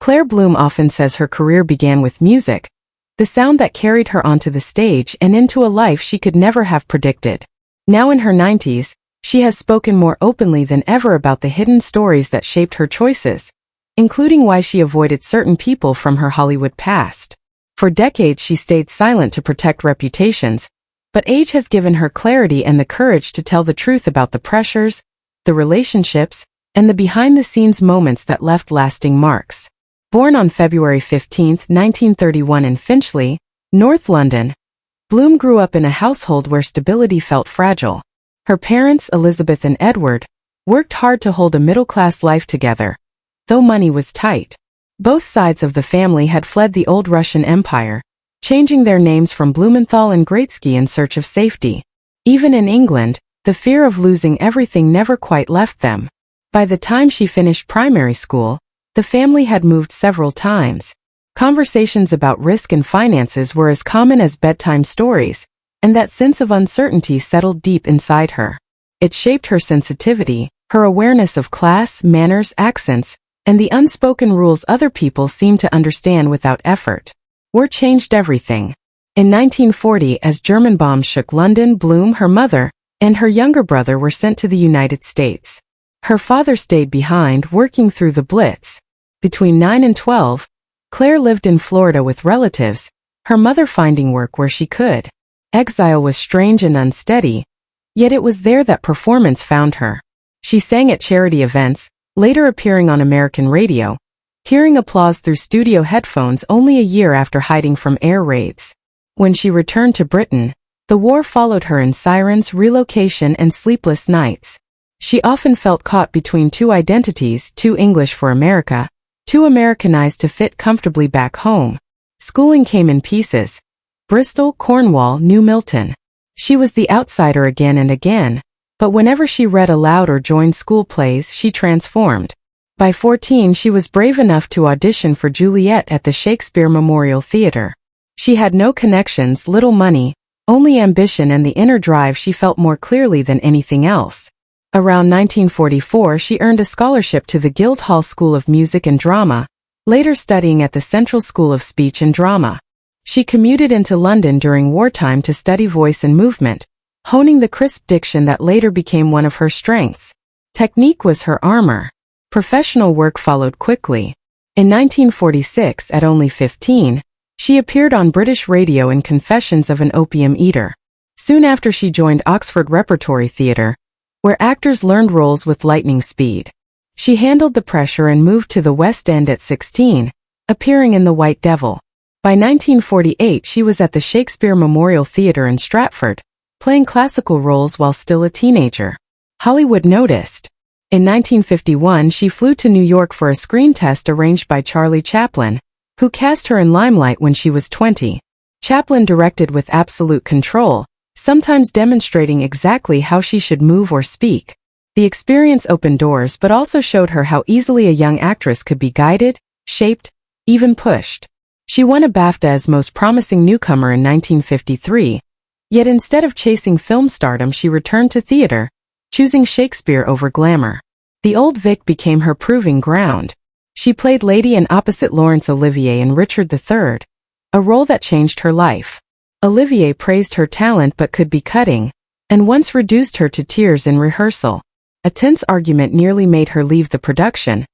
Claire Bloom often says her career began with music, the sound that carried her onto the stage and into a life she could never have predicted. Now in her 90s, she has spoken more openly than ever about the hidden stories that shaped her choices, including why she avoided certain people from her Hollywood past. For decades she stayed silent to protect reputations, but age has given her clarity and the courage to tell the truth about the pressures, the relationships, and the behind-the-scenes moments that left lasting marks. Born on February 15, 1931 in Finchley, North London, Bloom grew up in a household where stability felt fragile. Her parents, Elizabeth and Edward, worked hard to hold a middle-class life together, though money was tight. Both sides of the family had fled the old Russian Empire, changing their names from Blumenthal and Greatsky in search of safety. Even in England, the fear of losing everything never quite left them. By the time she finished primary school, the family had moved several times. Conversations about risk and finances were as common as bedtime stories, and that sense of uncertainty settled deep inside her. It shaped her sensitivity, her awareness of class, manners, accents, and the unspoken rules other people seemed to understand without effort. War changed everything. In 1940, as German bombs shook London, Bloom, her mother, and her younger brother were sent to the United States. Her father stayed behind, working through the Blitz. Between 9 and 12, Claire lived in Florida with relatives, her mother finding work where she could. Exile was strange and unsteady, yet it was there that performance found her. She sang at charity events, later appearing on American radio, hearing applause through studio headphones only a year after hiding from air raids. When she returned to Britain, the war followed her in sirens, relocation, and sleepless nights. She often felt caught between two identities, too English for America, too Americanized to fit comfortably back home. Schooling came in pieces. Bristol, Cornwall, New Milton. She was the outsider again and again, but whenever she read aloud or joined school plays, she transformed. By 14, she was brave enough to audition for Juliet at the Shakespeare Memorial Theatre. She had no connections, little money, only ambition and the inner drive she felt more clearly than anything else. Around 1944, she earned a scholarship to the Guildhall School of Music and Drama, later studying at the Central School of Speech and Drama. She commuted into London during wartime to study voice and movement, honing the crisp diction that later became one of her strengths. Technique was her armor. Professional work followed quickly. In 1946, at only 15, she appeared on British radio in Confessions of an Opium Eater. Soon after she joined Oxford Repertory Theatre, where actors learned roles with lightning speed. She handled the pressure and moved to the West End at 16, appearing in The White Devil. By 1948, she was at the Shakespeare Memorial Theatre in Stratford, playing classical roles while still a teenager. Hollywood noticed. In 1951, she flew to New York for a screen test arranged by Charlie Chaplin, who cast her in Limelight when she was 20. Chaplin directed with absolute control, sometimes demonstrating exactly how she should move or speak. The experience opened doors but also showed her how easily a young actress could be guided, shaped, even pushed. She won a BAFTA as Most Promising Newcomer in 1953, yet instead of chasing film stardom she returned to theater, choosing Shakespeare over glamour. The Old Vic became her proving ground. She played Lady Anne opposite Laurence Olivier in Richard III, a role that changed her life. Olivier praised her talent but could be cutting, and once reduced her to tears in rehearsal. A tense argument nearly made her leave the production,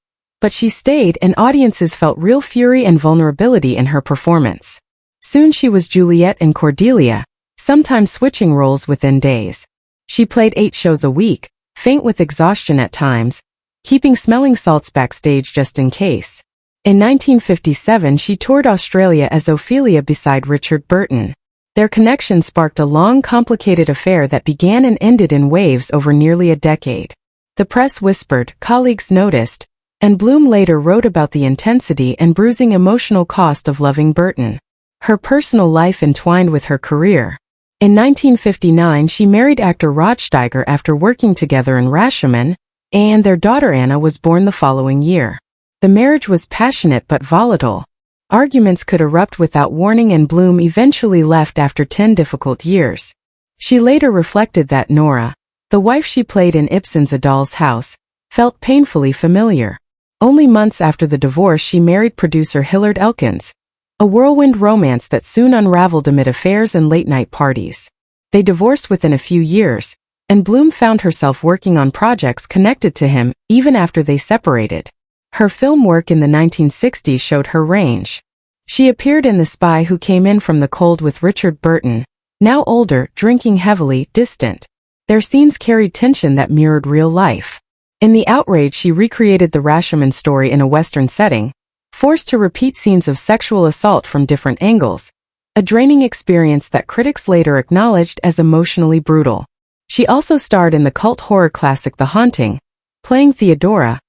but she stayed and audiences felt real fury and vulnerability in her performance. Soon she was Juliet and Cordelia, sometimes switching roles within days. She played 8 shows a week, faint with exhaustion at times, keeping smelling salts backstage just in case. In 1957 she toured Australia as Ophelia beside Richard Burton. Their connection sparked a long, complicated affair that began and ended in waves over nearly a decade. The press whispered, colleagues noticed, and Bloom later wrote about the intensity and bruising emotional cost of loving Burton. Her personal life entwined with her career. In 1959 she married actor Rod Steiger after working together in Rashomon, and their daughter Anna was born the following year. The marriage was passionate but volatile. Arguments could erupt without warning and Bloom eventually left after 10 difficult years. She later reflected that Nora, the wife she played in Ibsen's A Doll's House, felt painfully familiar. Only months after the divorce she married producer Hilliard Elkins, a whirlwind romance that soon unraveled amid affairs and late-night parties. They divorced within a few years, and Bloom found herself working on projects connected to him even after they separated. Her film work in the 1960s showed her range. She appeared in The Spy Who Came In From the Cold with Richard Burton, now older, drinking heavily, distant. Their scenes carried tension that mirrored real life. In The Outrage, she recreated the Rashomon story in a Western setting, forced to repeat scenes of sexual assault from different angles, a draining experience that critics later acknowledged as emotionally brutal. She also starred in the cult horror classic The Haunting, playing Theodora,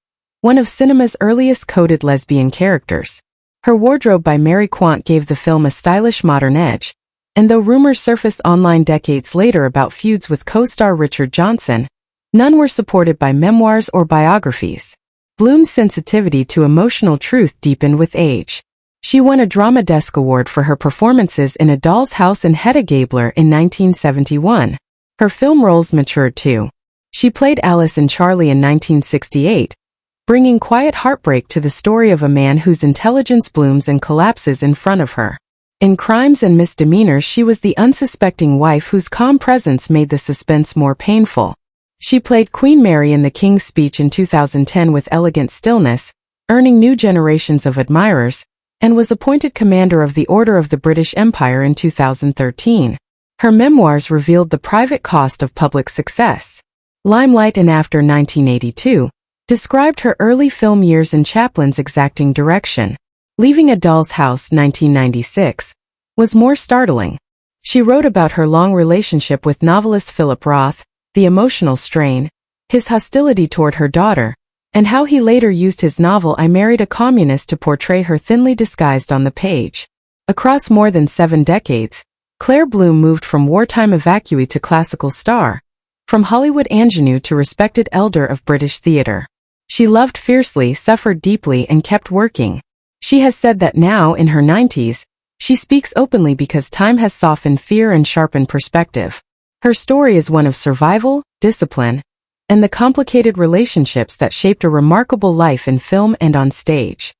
one of cinema's earliest coded lesbian characters. Her wardrobe by Mary Quant gave the film a stylish modern edge, and though rumors surfaced online decades later about feuds with co-star Richard Johnson, none were supported by memoirs or biographies. Bloom's sensitivity to emotional truth deepened with age. She won a Drama Desk Award for her performances in A Doll's House and Hedda Gabler in 1971. Her film roles matured too. She played Alice in Charlie in 1968, bringing quiet heartbreak to the story of a man whose intelligence blooms and collapses in front of her. In Crimes and Misdemeanors, she was the unsuspecting wife whose calm presence made the suspense more painful. She played Queen Mary in The King's Speech in 2010 with elegant stillness, earning new generations of admirers, and was appointed Commander of the Order of the British Empire in 2013. Her memoirs revealed the private cost of public success. Limelight and After 1982 described her early film years and Chaplin's exacting direction. Leaving A Doll's House 1996 was more startling. She wrote about her long relationship with novelist Philip Roth, the emotional strain, his hostility toward her daughter, and how he later used his novel I Married a Communist to portray her thinly disguised on the page. Across more than 7 decades, Claire Bloom moved from wartime evacuee to classical star, from Hollywood ingenue to respected elder of British theatre. She loved fiercely, suffered deeply, and kept working. She has said that now, in her 90s, she speaks openly because time has softened fear and sharpened perspective. Her story is one of survival, discipline, and the complicated relationships that shaped a remarkable life in film and on stage.